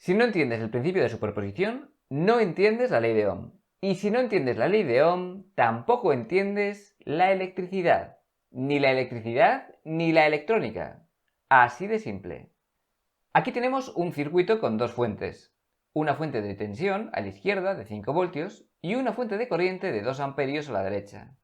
Si no entiendes el principio de superposición, no entiendes la ley de Ohm. Y si no entiendes la ley de Ohm, tampoco entiendes la electricidad. Ni la electricidad ni la electrónica. Así de simple. Aquí tenemos un circuito con dos fuentes. Una fuente de tensión a la izquierda de 5 voltios y una fuente de corriente de 2 amperios a la derecha.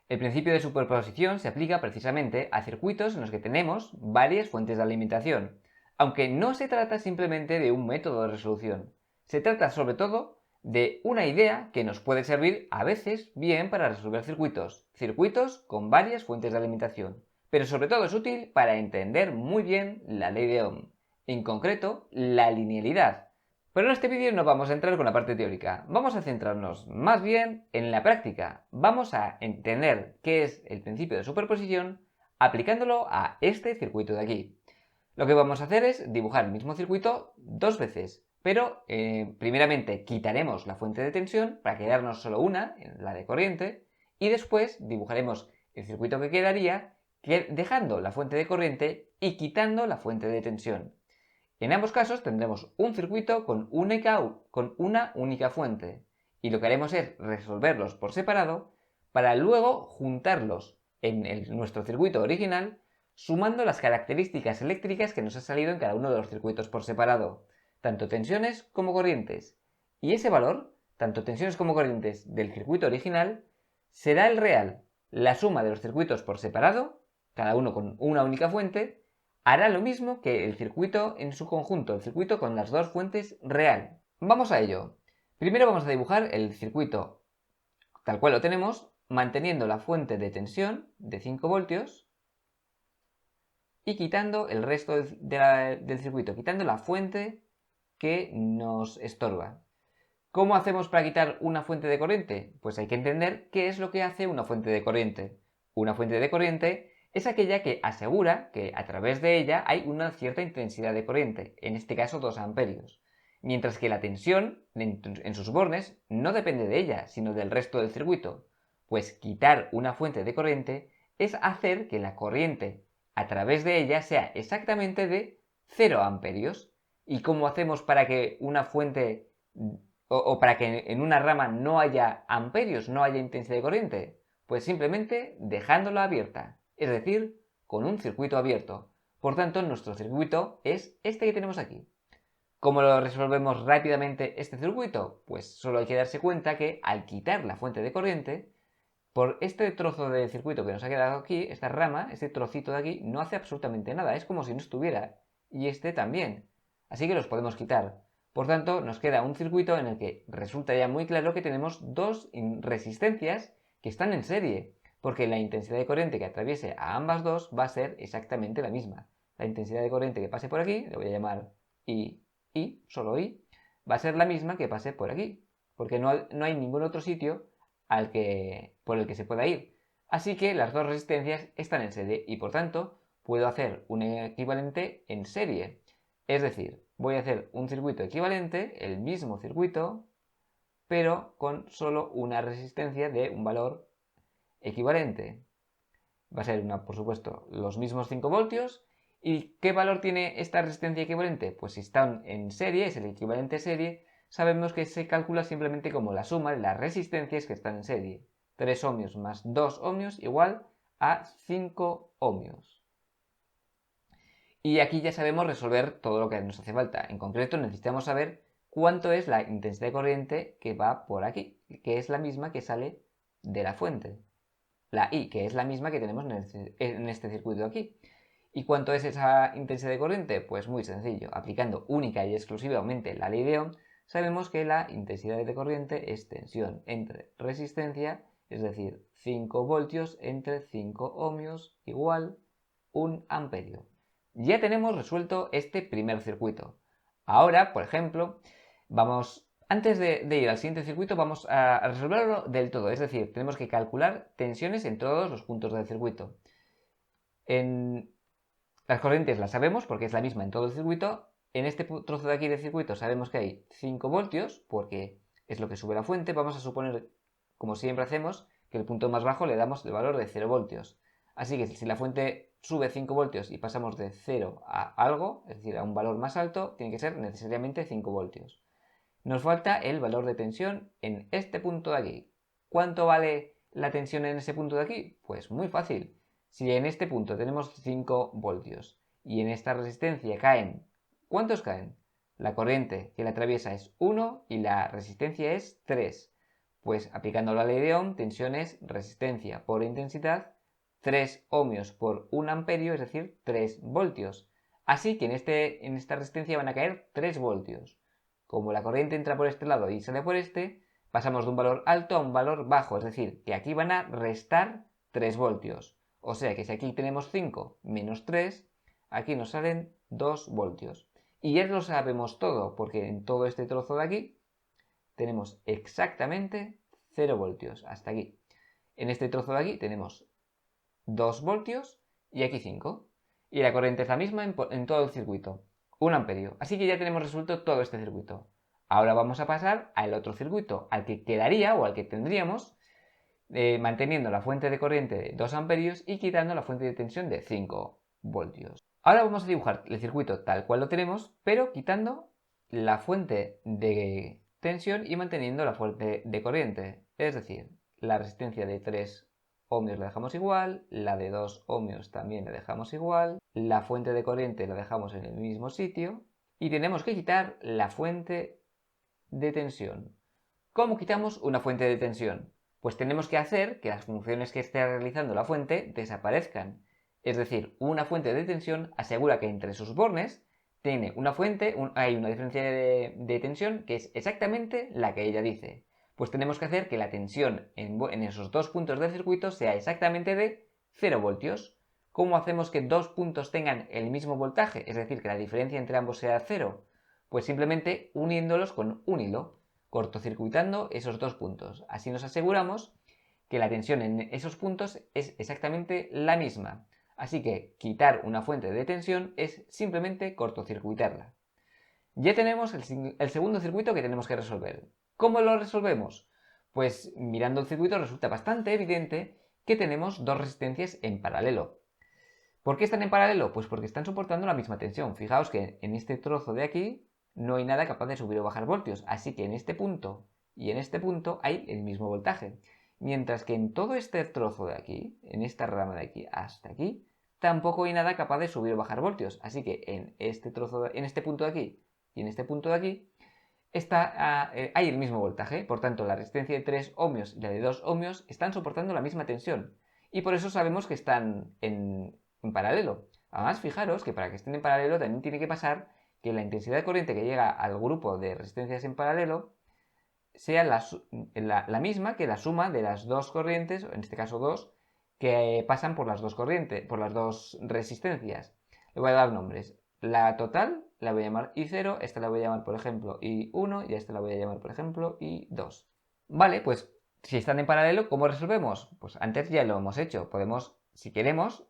El principio de superposición se aplica precisamente a circuitos en los que tenemos varias fuentes de alimentación, aunque no se trata simplemente de un método de resolución. Se trata sobre todo de una idea que nos puede servir a veces bien para resolver circuitos con varias fuentes de alimentación, pero sobre todo es útil para entender muy bien la ley de Ohm, en concreto la linealidad. Pero en este vídeo no vamos a entrar con la parte teórica, vamos a centrarnos más bien en la práctica. Vamos a entender qué es el principio de superposición aplicándolo a este circuito de aquí. Lo que vamos a hacer es dibujar el mismo circuito dos veces, pero primeramente quitaremos la fuente de tensión para quedarnos solo una, la de corriente, y después dibujaremos el circuito que quedaría dejando la fuente de corriente y quitando la fuente de tensión. En ambos casos tendremos un circuito con una única fuente, y lo que haremos es resolverlos por separado para luego juntarlos en nuestro circuito original sumando las características eléctricas que nos ha salido en cada uno de los circuitos por separado, tanto tensiones como corrientes. Y ese valor, tanto tensiones como corrientes del circuito original, será el real. La suma de los circuitos por separado, cada uno con una única fuente, hará lo mismo que el circuito en su conjunto, el circuito con las dos fuentes real. Vamos a ello. Primero vamos a dibujar el circuito tal cual lo tenemos, manteniendo la fuente de tensión de 5 voltios y quitando el resto del circuito, quitando la fuente que nos estorba. ¿Cómo hacemos para quitar una fuente de corriente? Pues hay que entender qué es lo que hace una fuente de corriente. Una fuente de corriente es aquella que asegura que a través de ella hay una cierta intensidad de corriente, en este caso 2 amperios, mientras que la tensión en sus bornes no depende de ella, sino del resto del circuito, pues quitar una fuente de corriente es hacer que la corriente a través de ella sea exactamente de 0 amperios. ¿Y cómo hacemos para que una fuente o para que en una rama no haya amperios, no haya intensidad de corriente? Pues simplemente dejándola abierta, es decir, con un circuito abierto. Por tanto, nuestro circuito es este que tenemos aquí. ¿Cómo lo resolvemos rápidamente este circuito? Pues solo hay que darse cuenta que al quitar la fuente de corriente, por este trozo de circuito que nos ha quedado aquí, esta rama, este trocito de aquí, no hace absolutamente nada, es como si no estuviera. Y este también. Así que los podemos quitar. Por tanto, nos queda un circuito en el que resulta ya muy claro que tenemos dos resistencias que están en serie, porque la intensidad de corriente que atraviese a ambas dos va a ser exactamente la misma. La intensidad de corriente que pase por aquí, le voy a llamar I, solo I, va a ser la misma que pase por aquí, porque no hay ningún otro sitio por el que se pueda ir. Así que las dos resistencias están en serie y por tanto puedo hacer un equivalente en serie. Es decir, voy a hacer un circuito equivalente, el mismo circuito, pero con solo una resistencia de un valor equivalente. Va a ser, por supuesto, los mismos 5 voltios. ¿Y qué valor tiene esta resistencia equivalente? Pues si están en serie, es el equivalente serie, sabemos que se calcula simplemente como la suma de las resistencias que están en serie. 3 ohmios más 2 ohmios igual a 5 ohmios. Y aquí ya sabemos resolver todo lo que nos hace falta. En concreto necesitamos saber cuánto es la intensidad de corriente que va por aquí, que es la misma que sale de la fuente. La I, que es la misma que tenemos en este circuito de aquí. ¿Y cuánto es esa intensidad de corriente? Pues muy sencillo. Aplicando única y exclusivamente la ley de Ohm, sabemos que la intensidad de corriente es tensión entre resistencia, es decir, 5 voltios entre 5 ohmios igual 1 amperio. Ya tenemos resuelto este primer circuito. Ahora, por ejemplo, antes de ir al siguiente circuito, vamos a resolverlo del todo. Es decir, tenemos que calcular tensiones en todos los puntos del circuito. Las corrientes las sabemos porque es la misma en todo el circuito. En este trozo de aquí del circuito sabemos que hay 5 voltios porque es lo que sube la fuente. Vamos a suponer, como siempre hacemos, que el punto más bajo le damos el valor de 0 voltios. Así que si la fuente sube 5 voltios y pasamos de 0 a algo, es decir, a un valor más alto, tiene que ser necesariamente 5 voltios. Nos falta el valor de tensión en este punto de aquí. ¿Cuánto vale la tensión en ese punto de aquí? Pues muy fácil. Si en este punto tenemos 5 voltios y en esta resistencia caen, ¿cuántos caen? La corriente que la atraviesa es 1 y la resistencia es 3. Pues aplicando la ley de Ohm, tensión es resistencia por intensidad, 3 ohmios por 1 amperio, es decir, 3 voltios. Así que en esta resistencia van a caer 3 voltios. Como la corriente entra por este lado y sale por este, pasamos de un valor alto a un valor bajo, es decir, que aquí van a restar 3 voltios. O sea que si aquí tenemos 5 menos 3, aquí nos salen 2 voltios. Y ya lo sabemos todo, porque en todo este trozo de aquí tenemos exactamente 0 voltios, hasta aquí. En este trozo de aquí tenemos 2 voltios y aquí 5. Y la corriente es la misma en todo el circuito, 1 amperio. Así que ya tenemos resuelto todo este circuito. Ahora vamos a pasar al otro circuito, al que quedaría o al que tendríamos, manteniendo la fuente de corriente de 2 amperios y quitando la fuente de tensión de 5 voltios. Ahora vamos a dibujar el circuito tal cual lo tenemos, pero quitando la fuente de tensión y manteniendo la fuente de corriente. Es decir, la resistencia de 3 ohmios la dejamos igual, la de 2 ohmios también la dejamos igual, la fuente de corriente la dejamos en el mismo sitio y tenemos que quitar la fuente de tensión. ¿Cómo quitamos una fuente de tensión? Pues tenemos que hacer que las funciones que esté realizando la fuente desaparezcan. Es decir, una fuente de tensión asegura que entre sus bornes tiene una fuente, hay una diferencia de tensión que es exactamente la que ella dice. Pues tenemos que hacer que la tensión en esos dos puntos del circuito sea exactamente de 0 voltios. ¿Cómo hacemos que dos puntos tengan el mismo voltaje? Es decir, que la diferencia entre ambos sea 0. Pues simplemente uniéndolos con un hilo, cortocircuitando esos dos puntos. Así nos aseguramos que la tensión en esos puntos es exactamente la misma. Así que quitar una fuente de tensión es simplemente cortocircuitarla. Ya tenemos el segundo circuito que tenemos que resolver. ¿Cómo lo resolvemos? Pues mirando el circuito resulta bastante evidente que tenemos dos resistencias en paralelo. ¿Por qué están en paralelo? Pues porque están soportando la misma tensión. Fijaos que en este trozo de aquí no hay nada capaz de subir o bajar voltios, así que en este punto y en este punto hay el mismo voltaje. Mientras que en todo este trozo de aquí, en esta rama de aquí hasta aquí, tampoco hay nada capaz de subir o bajar voltios. Así que en este punto de aquí y en este punto de aquí hay el mismo voltaje. Por tanto, la resistencia de 3 ohmios y la de 2 ohmios están soportando la misma tensión. Y por eso sabemos que están en paralelo. Además, fijaros que para que estén en paralelo también tiene que pasar que la intensidad de corriente que llega al grupo de resistencias en paralelo sea la misma que la suma de las dos corrientes, en este caso dos, que pasan por las dos corrientes, por las dos resistencias. Le voy a dar nombres. La total la voy a llamar I0, esta la voy a llamar, por ejemplo, I1 y a esta la voy a llamar, por ejemplo, I2. Vale, pues si están en paralelo, ¿cómo resolvemos? Pues antes ya lo hemos hecho. Podemos, si queremos,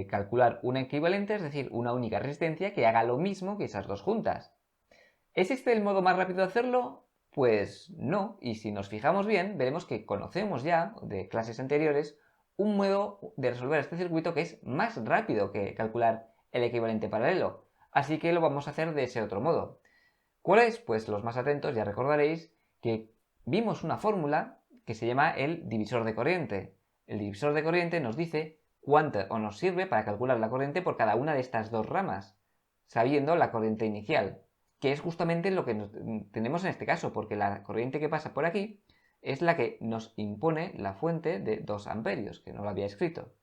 calcular una equivalente, es decir, una única resistencia que haga lo mismo que esas dos juntas. ¿Es este el modo más rápido de hacerlo? Pues no, y si nos fijamos bien, veremos que conocemos ya, de clases anteriores, un modo de resolver este circuito que es más rápido que calcular el equivalente paralelo. Así que lo vamos a hacer de ese otro modo. ¿Cuál es? Pues los más atentos ya recordaréis que vimos una fórmula que se llama el divisor de corriente. El divisor de corriente nos dice cuánto nos sirve para calcular la corriente por cada una de estas dos ramas, sabiendo la corriente inicial, que es justamente lo que tenemos en este caso, porque la corriente que pasa por aquí es la que nos impone la fuente de 2 amperios, que no lo había escrito.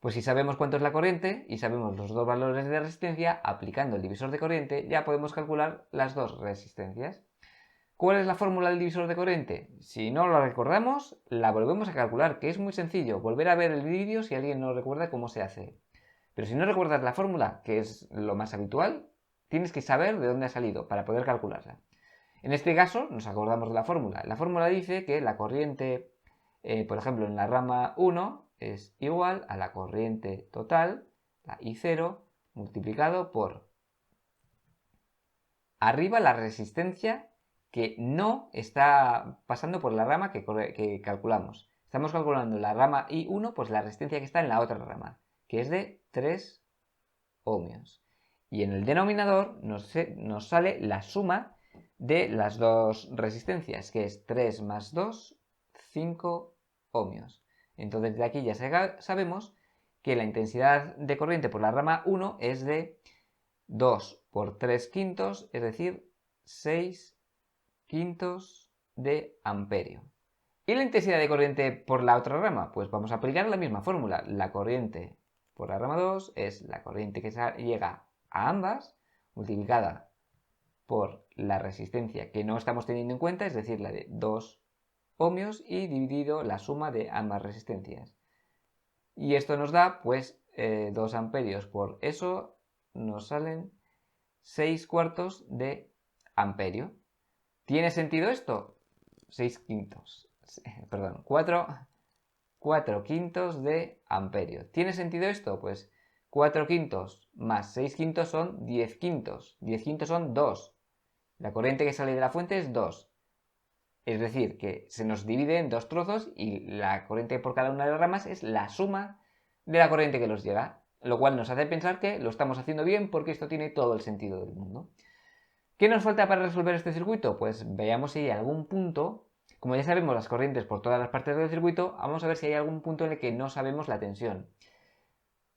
Pues si sabemos cuánto es la corriente y sabemos los dos valores de resistencia, aplicando el divisor de corriente ya podemos calcular las dos resistencias. ¿Cuál es la fórmula del divisor de corriente? Si no la recordamos, la volvemos a calcular, que es muy sencillo. Volver a ver el vídeo si alguien no recuerda cómo se hace. Pero si no recuerdas la fórmula, que es lo más habitual, tienes que saber de dónde ha salido para poder calcularla. En este caso, nos acordamos de la fórmula. La fórmula dice que la corriente, por ejemplo, en la rama 1 es igual a la corriente total, la I0, multiplicado por arriba la resistencia que no está pasando por la rama que calculamos. Estamos calculando la rama I1, pues la resistencia que está en la otra rama, que es de 3 ohmios. Y en el denominador nos sale la suma de las dos resistencias, que es 3 más 2, 5 ohmios. Entonces de aquí ya sabemos que la intensidad de corriente por la rama 1 es de 2 por 3 quintos, es decir, 6 quintos de amperio. ¿Y la intensidad de corriente por la otra rama? Pues vamos a aplicar la misma fórmula. La corriente por la rama 2 es la corriente que llega a ambas multiplicada por la resistencia que no estamos teniendo en cuenta, es decir, la de 2 ohmios, y dividido la suma de ambas resistencias. Y esto nos da, pues, 2 amperios por eso nos salen 6 cuartos de amperio. ¿Tiene sentido esto? 6 quintos. Perdón, 4 quintos de amperio. ¿Tiene sentido esto? Pues 4 quintos más 6 quintos son 10 quintos. 10 quintos son 2. La corriente que sale de la fuente es 2. Es decir, que se nos divide en dos trozos y la corriente por cada una de las ramas es la suma de la corriente que nos llega, lo cual nos hace pensar que lo estamos haciendo bien porque esto tiene todo el sentido del mundo. ¿Qué nos falta para resolver este circuito? Pues veamos si hay algún punto. Como ya sabemos las corrientes por todas las partes del circuito, vamos a ver si hay algún punto en el que no sabemos la tensión.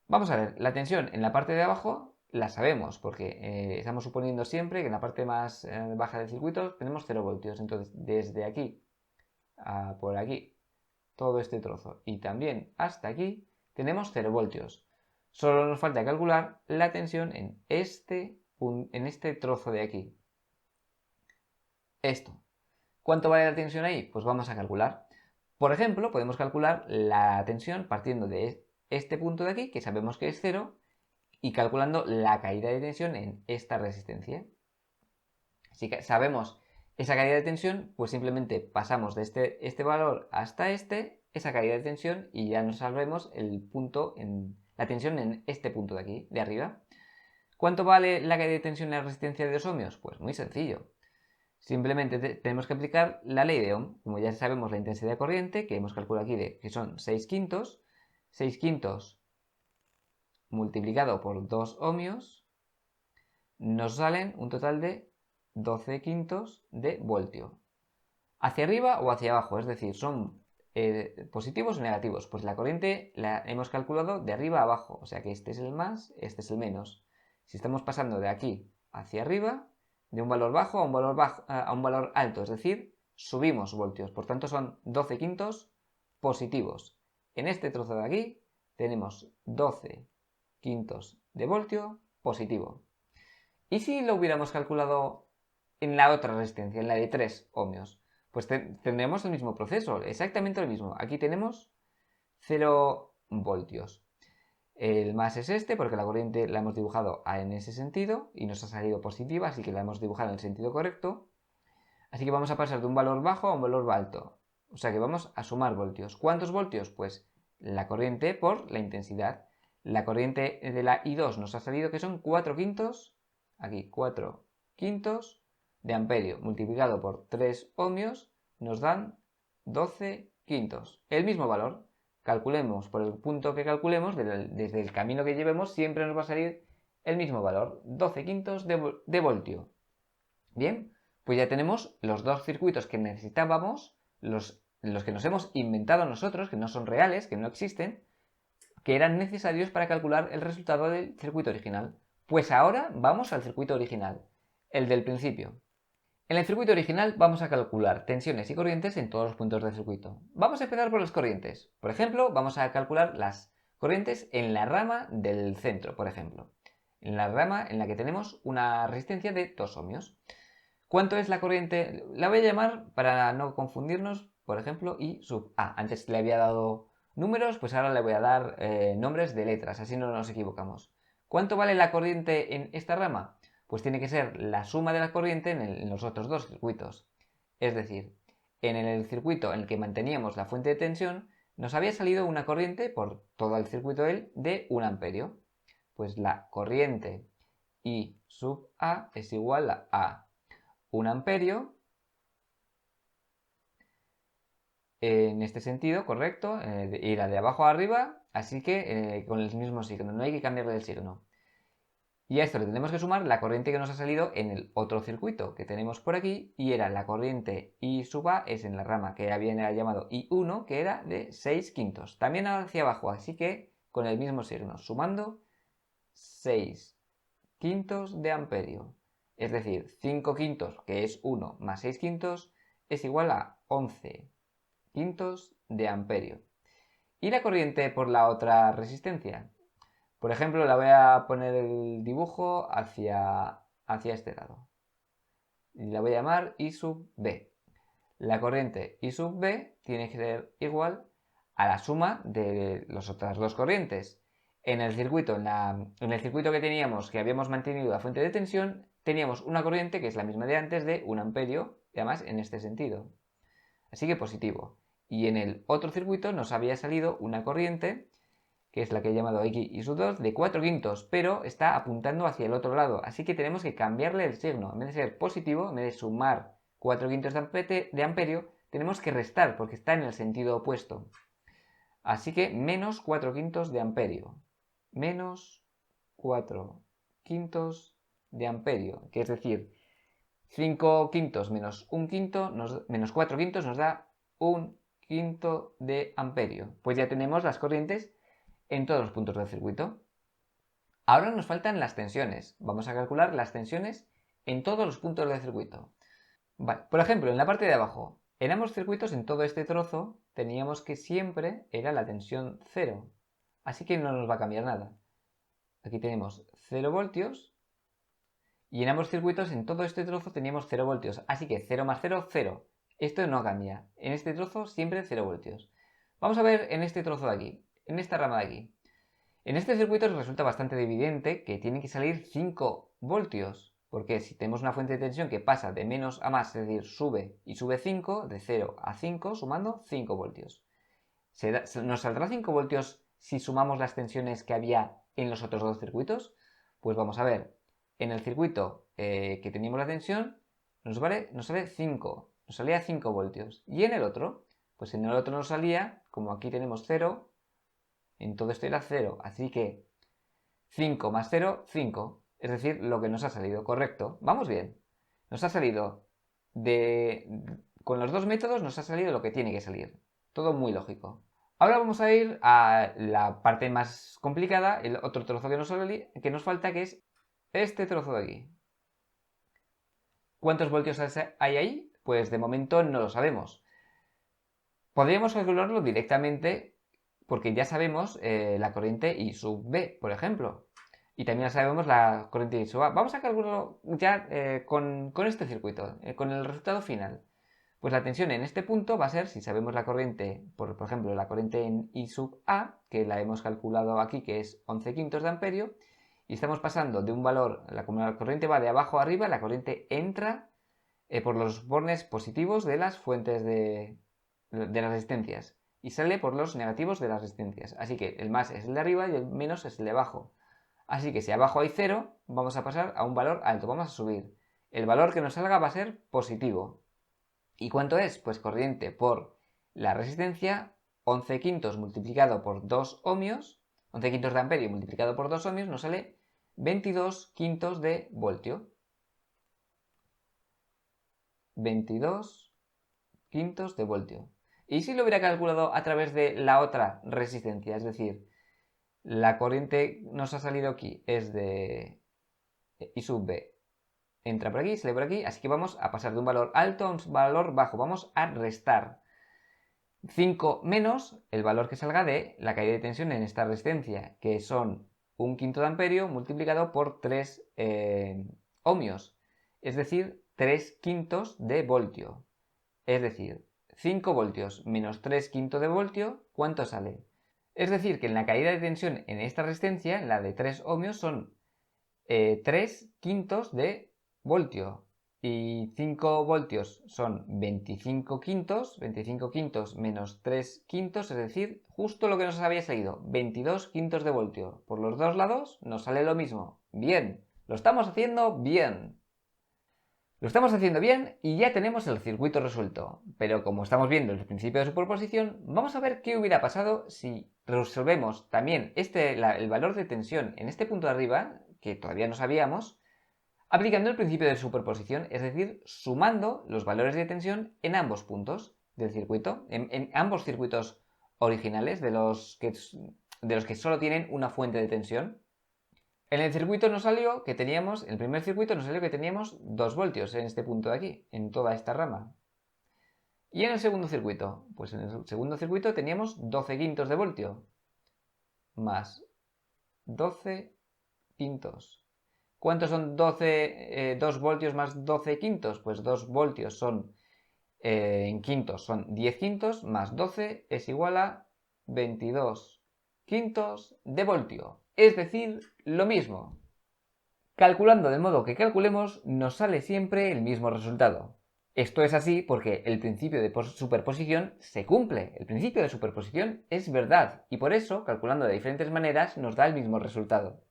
Vamos a ver, la tensión en la parte de abajo la sabemos, porque estamos suponiendo siempre que en la parte más baja del circuito tenemos 0 voltios. Entonces, desde aquí a por aquí, todo este trozo, y también hasta aquí, tenemos 0 voltios. Solo nos falta calcular la tensión en este trozo de aquí. Esto. ¿Cuánto vale la tensión ahí? Pues vamos a calcular. Por ejemplo, podemos calcular la tensión partiendo de este punto de aquí, que sabemos que es 0, y calculando la caída de tensión en esta resistencia. Si sabemos esa caída de tensión, pues simplemente pasamos de este valor hasta esa caída de tensión, y ya nos sabremos la tensión en este punto de aquí, de arriba. ¿Cuánto vale la caída de tensión en la resistencia de 2 ohmios? Pues muy sencillo. Simplemente tenemos que aplicar la ley de Ohm. Como ya sabemos la intensidad de corriente, que hemos calculado aquí, que son 6 quintos, 6 quintos multiplicado por 2 ohmios, nos salen un total de 12 quintos de voltio. ¿Hacia arriba o hacia abajo? Es decir, ¿son positivos o negativos? Pues la corriente la hemos calculado de arriba a abajo, o sea que este es el más, este es el menos. Si estamos pasando de aquí hacia arriba, de un valor bajo a un valor alto, es decir, subimos voltios, por tanto son 12 quintos positivos. En este trozo de aquí tenemos 12 quintos de voltio positivo. ¿Y si lo hubiéramos calculado en la otra resistencia, en la de 3 ohmios? Pues tendremos el mismo proceso, exactamente lo mismo. Aquí tenemos 0 voltios. El más es este porque la corriente la hemos dibujado en ese sentido y nos ha salido positiva, así que la hemos dibujado en el sentido correcto. Así que vamos a pasar de un valor bajo a un valor alto. O sea que vamos a sumar voltios. ¿Cuántos voltios? Pues la corriente por la intensidad. La corriente de la I2 nos ha salido que son 4 quintos, aquí 4 quintos de amperio multiplicado por 3 ohmios nos dan 12 quintos. El mismo valor. Calculemos por el punto que calculemos, desde el camino que llevemos, siempre nos va a salir el mismo valor, 12 quintos de voltio. Bien, pues ya tenemos los dos circuitos que necesitábamos, los que nos hemos inventado nosotros, que no son reales, que no existen, que eran necesarios para calcular el resultado del circuito original. Pues ahora vamos al circuito original, el del principio. En el circuito original vamos a calcular tensiones y corrientes en todos los puntos del circuito. Vamos a empezar por las corrientes. Por ejemplo, vamos a calcular las corrientes en la rama del centro, por ejemplo. En la rama en la que tenemos una resistencia de 2 ohmios. ¿Cuánto es la corriente? La voy a llamar, para no confundirnos, por ejemplo, I sub A. Antes le había dado números, pues ahora le voy a dar nombres de letras, así no nos equivocamos. ¿Cuánto vale la corriente en esta rama? Pues tiene que ser la suma de la corriente en los otros dos circuitos. Es decir, en el circuito en el que manteníamos la fuente de tensión, nos había salido una corriente por todo el circuito de 1 amperio. Pues la corriente I sub A es igual a 1 amperio, en este sentido, correcto, ir de abajo a arriba, Así que con el mismo signo, no hay que cambiarle el signo. Y a esto le tenemos que sumar la corriente que nos ha salido en el otro circuito que tenemos por aquí, y era la corriente I sub A, es en la rama que había llamado I1, que era de 6 quintos. También hacia abajo, así que con el mismo signo, sumando 6 quintos de amperio. Es decir, 5 quintos, que es 1, más 6 quintos, es igual a 11 quintos de amperio. ¿Y la corriente por la otra resistencia? Por ejemplo, la voy a poner el dibujo hacia este lado. Y la voy a llamar I sub B. La corriente I sub B tiene que ser igual a la suma de las otras dos corrientes. En el circuito, en el circuito que teníamos, que habíamos mantenido la fuente de tensión, teníamos una corriente que es la misma de antes, de 1 amperio, y además en este sentido. Así que positivo. Y en el otro circuito nos había salido una corriente, que es la que he llamado X y sub 2, de 4 quintos, pero está apuntando hacia el otro lado. Así que tenemos que cambiarle el signo. En vez de ser positivo, en vez de sumar 4 quintos de amperio, tenemos que restar, porque está en el sentido opuesto. Así que menos 4 quintos de amperio. Menos 4 quintos de amperio, que es decir, 5 quintos menos 1 quinto, menos 4 quintos nos da 1 quinto de amperio. Pues ya tenemos las corrientes en todos los puntos del circuito. Ahora nos faltan las tensiones. Vamos a calcular las tensiones en todos los puntos del circuito. Vale, por ejemplo, en la parte de abajo, en ambos circuitos, en todo este trozo, teníamos que siempre era la tensión 0. Así que no nos va a cambiar nada. Aquí tenemos 0 voltios. Y en ambos circuitos, en todo este trozo, teníamos 0 voltios. Así que 0 más 0, 0. Esto no cambia. En este trozo siempre 0 voltios. Vamos a ver en este trozo de aquí, en esta rama de aquí. En este circuito resulta bastante evidente que tienen que salir 5 voltios. Porque si tenemos una fuente de tensión que pasa de menos a más, es decir, sube y sube 5, de 0 a 5, sumando 5 voltios. ¿Nos saldrá 5 voltios si sumamos las tensiones que había en los otros dos circuitos? Pues vamos a ver. En el circuito que teníamos la tensión, nos sale 5. Nos salía 5 voltios. ¿Y en el otro? Pues en el otro nos salía, como aquí tenemos 0, en todo esto era 0. Así que 5 más 0, 5. Es decir, lo que nos ha salido. Correcto. Vamos bien. Nos ha salido con los dos métodos nos ha salido lo que tiene que salir. Todo muy lógico. Ahora vamos a ir a la parte más complicada, el otro trozo que nos falta, que es este trozo de aquí. ¿Cuántos voltios hay ahí? Pues de momento no lo sabemos. Podríamos calcularlo directamente porque ya sabemos la corriente I sub B, por ejemplo. Y también sabemos la corriente I sub A. Vamos a calcularlo ya con este circuito, con el resultado final. Pues la tensión en este punto va a ser, si sabemos la corriente, por ejemplo, la corriente en I sub A, que la hemos calculado aquí, que es 11 quintos de amperio, y estamos pasando de un valor, como la corriente va de abajo a arriba, la corriente entra por los bornes positivos de las fuentes de las resistencias y sale por los negativos de las resistencias. Así que el más es el de arriba y el menos es el de abajo. Así que si abajo hay 0, vamos a pasar a un valor alto, vamos a subir. El valor que nos salga va a ser positivo. ¿Y cuánto es? Pues corriente por la resistencia, 11 quintos multiplicado por 2 ohmios, 11 quintos de amperio multiplicado por 2 ohmios nos sale 22 quintos de voltio. 22 quintos de voltio. ¿Y si lo hubiera calculado a través de la otra resistencia? Es decir, la corriente nos ha salido aquí, es de I sub B. Entra por aquí, sale por aquí, así que vamos a pasar de un valor alto a un valor bajo. Vamos a restar 5 menos el valor que salga de la caída de tensión en esta resistencia, que son 1 quinto de amperio multiplicado por 3 ohmios, es decir, 3 quintos de voltio. Es decir, 5 voltios menos 3 quintos de voltio, ¿cuánto sale? Es decir, que en la caída de tensión en esta resistencia, en la de 3 ohmios, son 3 quintos de voltio. Y 5 voltios son 25 quintos menos 3 quintos, es decir, justo lo que nos había salido, 22 quintos de voltio. Por los dos lados nos sale lo mismo. Bien, lo estamos haciendo bien. Lo estamos haciendo bien y ya tenemos el circuito resuelto, pero como estamos viendo el principio de superposición, vamos a ver qué hubiera pasado si resolvemos también el valor de tensión en este punto de arriba, que todavía no sabíamos, aplicando el principio de superposición, es decir, sumando los valores de tensión en ambos puntos del circuito, en ambos circuitos originales de los que solo tienen una fuente de tensión. En el circuito nos salió que teníamos, en el primer circuito nos salió que teníamos 2 voltios en este punto de aquí, en toda esta rama. Y en el segundo circuito, pues en el segundo circuito teníamos 12 quintos de voltio, más 12 quintos. ¿Cuántos son 2 voltios más 12 quintos? Pues 2 voltios son, en quintos son 10 quintos, más 12 es igual a 22 quintos de voltio. Es decir, lo mismo. Calculando del modo que calculemos, nos sale siempre el mismo resultado. Esto es así porque el principio de superposición se cumple. El principio de superposición es verdad y por eso, calculando de diferentes maneras, nos da el mismo resultado.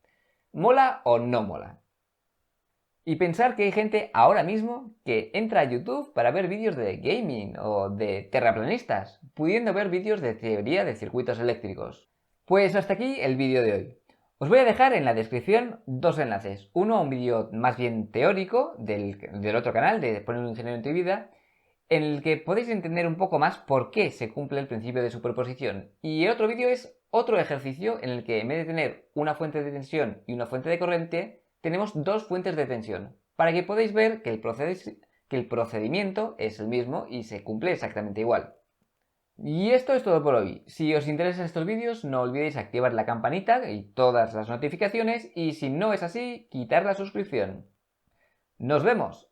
¿Mola o no mola? Y pensar que hay gente ahora mismo que entra a YouTube para ver vídeos de gaming o de terraplanistas, pudiendo ver vídeos de teoría de circuitos eléctricos. Pues hasta aquí el vídeo de hoy. Os voy a dejar en la descripción 2 enlaces. Uno a un vídeo más bien teórico del otro canal, de Poner un ingeniero en tu vida, en el que podéis entender un poco más por qué se cumple el principio de superposición. Y el otro vídeo es otro ejercicio en el que en vez de tener una fuente de tensión y una fuente de corriente, tenemos 2 fuentes de tensión, para que podáis ver que el procedimiento es el mismo y se cumple exactamente igual. Y esto es todo por hoy. Si os interesan estos vídeos, no olvidéis activar la campanita y todas las notificaciones, y si no es así, quitar la suscripción. ¡Nos vemos!